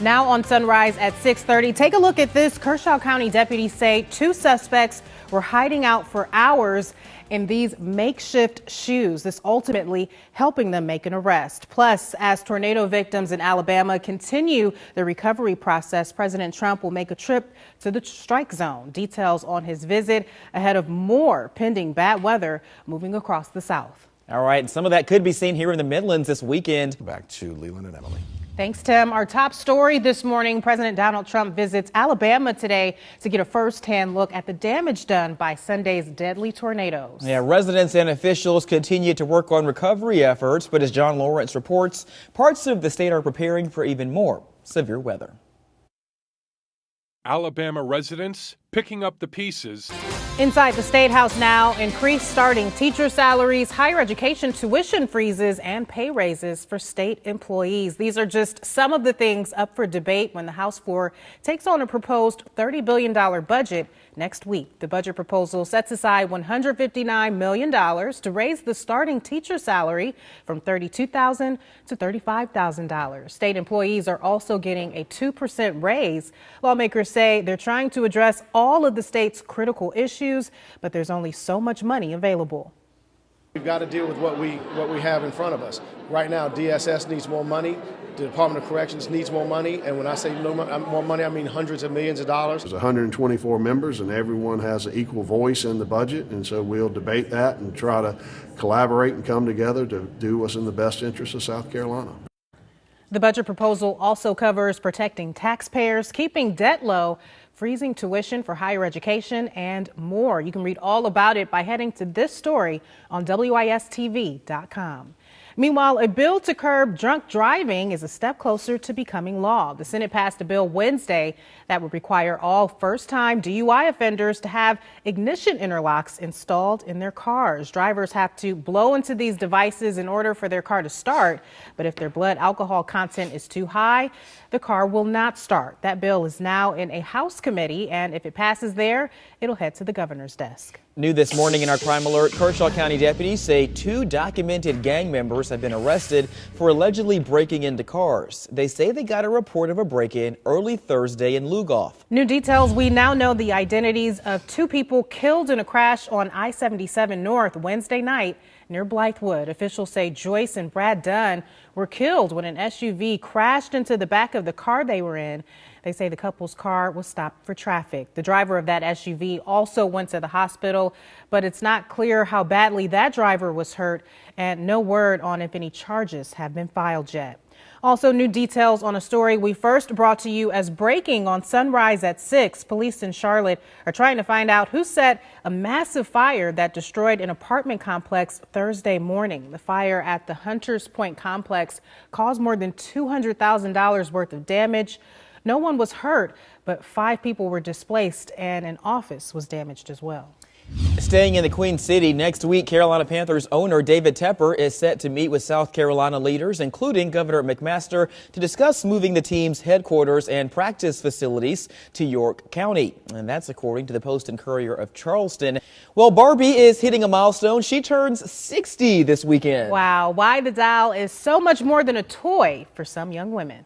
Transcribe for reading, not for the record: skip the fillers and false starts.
Now on Sunrise at 6:30, take a look at this. Kershaw County deputies say 2 suspects were hiding out for hours in these makeshift shoes, this ultimately helping them make an arrest. Plus, as tornado victims in Alabama continue the recovery process, President Trump will make a trip to the strike zone. Details on his visit ahead of more pending bad weather moving across the South. All right, and some of that could be seen here in the Midlands this weekend. Back to Leland and Emily. Thanks, Tim. Our top story this morning, President Donald Trump visits Alabama today to get a first-hand look at the damage done by Sunday's deadly tornadoes. Yeah, residents and officials continue to work on recovery efforts, but as John Lawrence reports, parts of the state are preparing for even more severe weather. Alabama residents picking up the pieces. Inside the State House now, increased starting teacher salaries, higher education tuition freezes, and pay raises for state employees. These are just some of the things up for debate when the House floor takes on a proposed $30 billion budget next week. The budget proposal sets aside $159 million to raise the starting teacher salary from $32,000 to $35,000. State employees are also getting a 2% raise. Lawmakers say they're trying to address all of the state's critical issues, but there's only so much money available. We've got to deal with what we have in front of us. Right now, DSS needs more money. The Department of Corrections needs more money. And when I say more money, I mean hundreds of millions of dollars. There's 124 members and everyone has an equal voice in the budget. And so we'll debate that and try to collaborate and come together to do what's in the best interest of South Carolina. The budget proposal also covers protecting taxpayers, keeping debt low, freezing tuition for higher education, and more. You can read all about it by heading to this story on WIS-TV.com. Meanwhile, a bill to curb drunk driving is a step closer to becoming law. The Senate passed a bill Wednesday that would require all first-time DUI offenders to have ignition interlocks installed in their cars. Drivers have to blow into these devices in order for their car to start, but if their blood alcohol content is too high, the car will not start. That bill is now in a House committee, and if it passes there, it'll head to the governor's desk. New this morning in our crime alert, Kershaw County deputies say 2 documented gang members have been arrested for allegedly breaking into cars. They say they got a report of a break-in early Thursday in Lugoff. New details. We now know the identities of 2 people killed in a crash on I-77 North Wednesday night near Blythewood. Officials say Joyce and Brad Dunn were killed when an SUV crashed into the back of the car they were in. They say the couple's car was stopped for traffic. The driver of that SUV also went to the hospital, but it's not clear how badly that driver was hurt, and no word on if any charges have been filed yet. Also, new details on a story we first brought to you as breaking on Sunrise at 6. Police in Charlotte are trying to find out who set a massive fire that destroyed an apartment complex Thursday morning. The fire at the Hunters Point complex caused more than $200,000 worth of damage. No one was hurt, but 5 people were displaced and an office was damaged as well. Staying in the Queen City, next week, Carolina Panthers owner David Tepper is set to meet with South Carolina leaders, including Governor McMaster, to discuss moving the team's headquarters and practice facilities to York County. And that's according to the Post and Courier of Charleston. Well, Barbie is hitting a milestone. She turns 60 this weekend. Wow, why the doll is so much more than a toy for some young women.